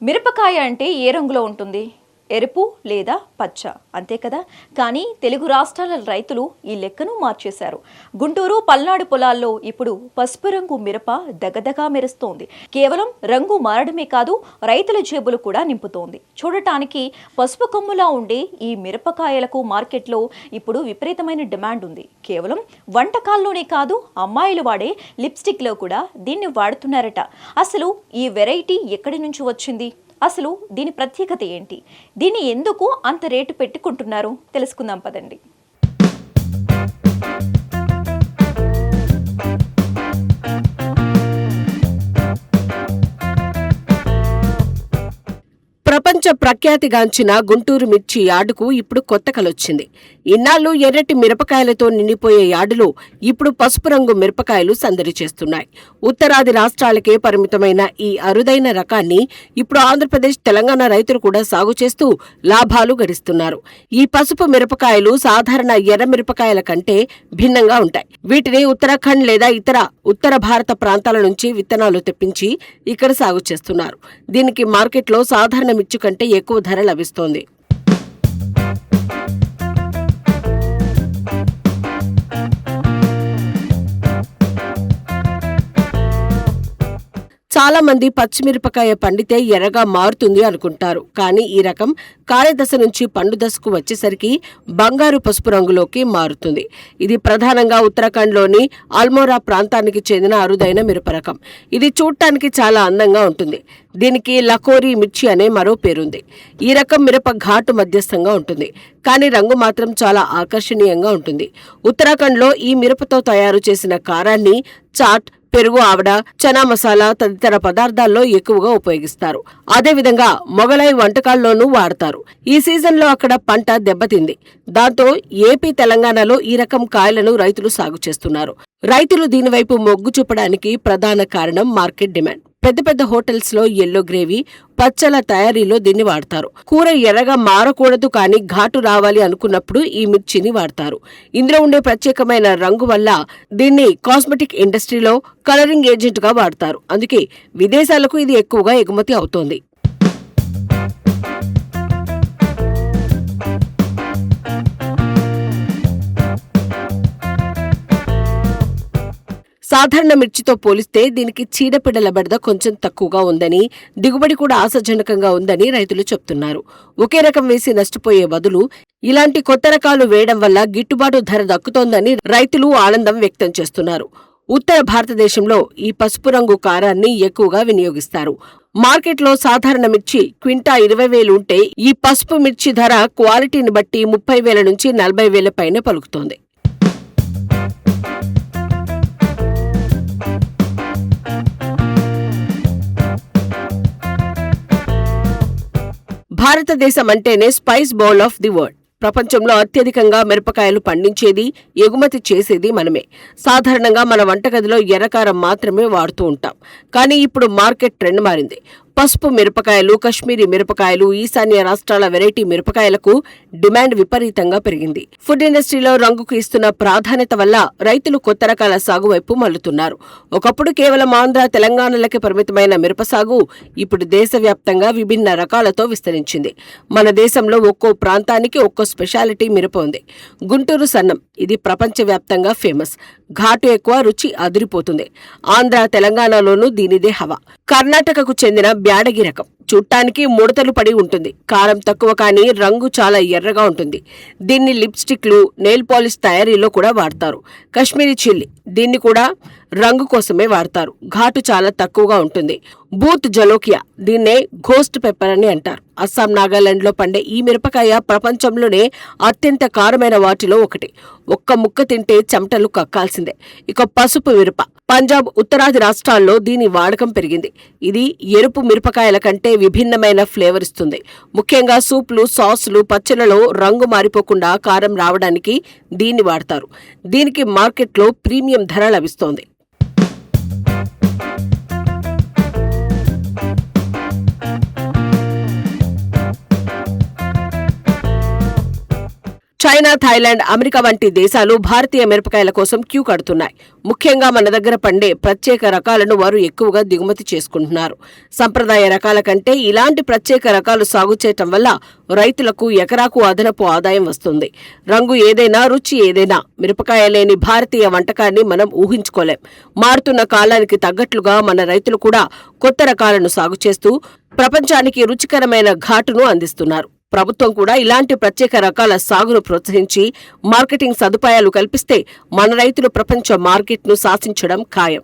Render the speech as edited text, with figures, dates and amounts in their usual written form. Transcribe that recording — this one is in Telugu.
మిరపకాయ అంటే ఏ రంగులో ఉంటుంది? ఎరుపు లేదా పచ్చ, అంతే కదా. కానీ తెలుగు రాష్ట్రాల రైతులు ఈ లెక్కను మార్చేశారు. గుంటూరు, పల్నాడు పొలాల్లో ఇప్పుడు పసుపు రంగు మిరప దగదగా మెరుస్తోంది. కేవలం రంగు మారడమే కాదు, రైతుల జేబులు కూడా నింపుతోంది. చూడటానికి పసుపు కొమ్ములా ఉండే ఈ మిరపకాయలకు మార్కెట్లో ఇప్పుడు విపరీతమైన డిమాండ్ ఉంది. కేవలం వంటకాల్లోనే కాదు, అమ్మాయిలు వాడే లిప్స్టిక్లో కూడా దీన్ని వాడుతున్నారట. అసలు ఈ వెరైటీ ఎక్కడి నుంచి వచ్చింది? అసలు దీని ప్రత్యేకత ఏంటి? దీన్ని ఎందుకు అంత రేటు పెట్టుకుంటున్నారు? తెలుసుకుందాం పదండి. ప్రపంచ ప్రఖ్యాతిగాంచిన గుంటూరు మిర్చి యార్డుకు ఇప్పుడు కొత్త కలొచ్చింది. ఇన్నాళ్లు ఎర్రటి మిరపకాయలతో నిండిపోయే యార్డులో ఇప్పుడు పసుపు రంగు మిరపకాయలు సందడి చేస్తున్నాయి. ఉత్తరాది రాష్ట్రాలకే పరిమితమైన ఈ అరుదైన రకాన్ని ఇప్పుడు ఆంధ్రప్రదేశ్, తెలంగాణ రైతులు కూడా సాగు చేస్తూ లాభాలు గడిస్తున్నారు. ఈ పసుపు మిరపకాయలు సాధారణ ఎర్ర మిరపకాయల కంటే భిన్నంగా ఉంటాయి. వీటిని ఉత్తరాఖండ్ లేదా ఇతర ఉత్తర భారత ప్రాంతాల నుంచి విత్తనాలు తెప్పించి ఇక్కడ సాగు చేస్తున్నారు. దీనికి మార్కెట్లో సాధారణ మిర్చి కంటే ఎక్కువ ధర లభిస్తోంది. చాలా మంది పచ్చిమిరపకాయ పండితే ఎర్రగా మారుతుంది అనుకుంటారు. కానీ ఈ రకం కాయదశ నుంచి పండు దశకు వచ్చేసరికి బంగారు పసుపు రంగులోకి మారుతుంది. ఇది ప్రధానంగా ఉత్తరాఖండ్లోని అల్మోరా ప్రాంతానికి చెందిన అరుదైన మిరప రకం. ఇది చూడటానికి చాలా అందంగా ఉంటుంది. దీనికి లకోరీ మిర్చి అనే మరో పేరుంది. ఈ రకం మిరప ఘాటు మధ్యస్థంగా ఉంటుంది, కానీ రంగు మాత్రం చాలా ఆకర్షణీయంగా ఉంటుంది. ఉత్తరాఖండ్లో ఈ మిరపతో తయారు చేసిన కారాన్ని చాట్, పెరుగు, ఆవడ, చనా మసాలా తదితర పదార్థాల్లో ఎక్కువగా ఉపయోగిస్తారు. అదేవిధంగా మొగలై వంటకాల్లోనూ వాడతారు. ఈ సీజన్లో అక్కడ పంట దెబ్బతింది. దాంతో ఏపీ, తెలంగాణలో ఈ రకం కాయలను రైతులు సాగు చేస్తున్నారు. రైతులు దీనివైపు మొగ్గు చూపడానికి ప్రధాన కారణం మార్కెట్ డిమాండ్. పెద్ద పెద్ద హోటల్స్ లో ఎల్లో గ్రేవీ, పచ్చల తయారీలో దీన్ని వాడతారు. కూర ఎర్రగా మారకూడదు కానీ ఘాటు రావాలి అనుకున్నప్పుడు ఈ మిర్చిని వాడతారు. ఇందులో ఉండే ప్రత్యేకమైన రంగు వల్ల దీన్ని కాస్మెటిక్ ఇండస్ట్రీలో కలరింగ్ ఏజెంట్ గా వాడతారు. అందుకే విదేశాలకు ఇది ఎక్కువగా ఎగుమతి అవుతోంది. సాధారణ మిర్చితో పోలిస్తే దీనికి చీడపీడల బెడద కొంచెం తక్కువగా ఉందని, దిగుబడి కూడా ఆశాజనకంగా ఉందని రైతులు చెప్తున్నారు. ఒకే రకం వేసి నష్టపోయే బదులు ఇలాంటి కొత్త రకాలు వేయడం వల్ల గిట్టుబాటు ధర దక్కుతోందని రైతులు ఆనందం వ్యక్తం చేస్తున్నారు. ఉత్తర భారతదేశంలో ఈ పసుపు రంగు కారాన్ని ఎక్కువగా వినియోగిస్తారు. మార్కెట్లో సాధారణ మిర్చి క్వింటా 20,000 ఉంటే ఈ పసుపు మిర్చి ధర క్వాలిటీని బట్టి 30,000 నుంచి 40,000 పైనే పలుకుతోంది. భారతదేశం అంటేనే spice bowl of the world. ప్రపంచంలో అత్యధికంగా మిరపకాయలు పండించేది, ఎగుమతి చేసేది మనమే. సాధారణంగా మన వంటగదిలో ఎర్రకారం మాత్రమే వాడుతూ ఉంటాం. కానీ ఇప్పుడు మార్కెట్ ట్రెండ్ మారింది. పసుపు మిరపకాయలు, కశ్మీరీ మిరపకాయలు, ఈశాన్య రాష్ట్రాల వెరైటీ మిరపకాయలకు డిమాండ్ విపరీతంగా పెరిగింది. ఫుడ్ ఇండస్ట్రీలో రంగుకు ఇస్తున్న ప్రాధాన్యత వల్ల రైతులు కొత్త రకాల సాగు వైపు మళ్లుతున్నారు. ఒకప్పుడు కేవలం ఆంధ్ర, తెలంగాణలకి పరిమితమైన మిరప సాగు ఇప్పుడు దేశవ్యాప్తంగా విభిన్న రకాలతో విస్తరించింది. మన దేశంలో ఒక్కో ప్రాంతానికి ఒక్కో స్పెషాలిటీ మిరప ఉంది. గుంటూరు సన్నం, ఇది ప్రపంచవ్యాప్తంగా ఫేమస్. ఘాటు ఎక్కువ, రుచి అదిరిపోతుంది. ఆంధ్ర, తెలంగాణలోనూ దీనిదే హవా. కర్ణాటకకు చెందిన బ్యాడగి రకం చూడటానికి ముడతలు పడి ఉంటుంది. కారం తక్కువ కానీ రంగు చాలా ఎర్రగా ఉంటుంది. దీన్ని లిప్స్టిక్లు, నెయిల్ పాలిష్ తయారీలో కూడా వాడతారు. కశ్మీరీ చిల్లీ, దీన్ని కూడా రంగు కోసమే వాడతారు. ఘాటు చాలా తక్కువగా ఉంటుంది. బూత్ జలోకియా, దీన్నే ఘోస్ట్ పెప్పర్ అని అంటారు. అస్సాం, నాగాలాండ్ లో పండే ఈ మిరపకాయ ప్రపంచంలోనే అత్యంత కారమైన వాటిలో ఒకటి. ఒక్క ముక్క తింటే చెమటలు కక్కాల్సిందే. ఇక పసుపు మిరప, పంజాబ్, ఉత్తరాది రాష్ట్రాల్లో దీని వాడకం పెరిగింది. ఇది ఎరుపు మిరపకాయల కంటే విభిన్నమైన ఫ్లేవర్ ఇస్తుంది. ముఖ్యంగా సూప్లు, సాసులు, పచ్చళ్లలో రంగు మారిపోకుండా కారం రావడానికి దీన్ని వాడతారు. దీనికి మార్కెట్లో ప్రీమియం ధర లభిస్తోంది. చైనా, థాయిలాండ్, అమెరికా వంటి దేశాలు భారతీయ మిరపకాయల కోసం క్యూ కడుతున్నాయి. ముఖ్యంగా మన దగ్గర పండే ప్రత్యేక రకాలను వారు ఎక్కువగా దిగుమతి చేసుకుంటున్నారు. సంప్రదాయ రకాల కంటే ఇలాంటి ప్రత్యేక రకాలు సాగు చేయటం వల్ల రైతులకు ఎకరాకు అదనపు ఆదాయం వస్తుంది. రంగు ఏదైనా, రుచి ఏదైనా, మిరపకాయ లేని భారతీయ వంటకాన్ని మనం ఊహించుకోలేం. మారుతున్న కాలానికి తగ్గట్లుగా మన రైతులు కూడా కొత్త రకాలను సాగు చేస్తూ ప్రపంచానికి రుచికరమైన ఘాటును అందిస్తున్నారు. ప్రభుత్వం కూడా ఇలాంటి ప్రత్యేక రకాల సాగును ప్రోత్సహించి మార్కెటింగ్ సదుపాయాలు కల్పిస్తే మన రైతులు ప్రపంచ మార్కెట్ను శాసించడం ఖాయం.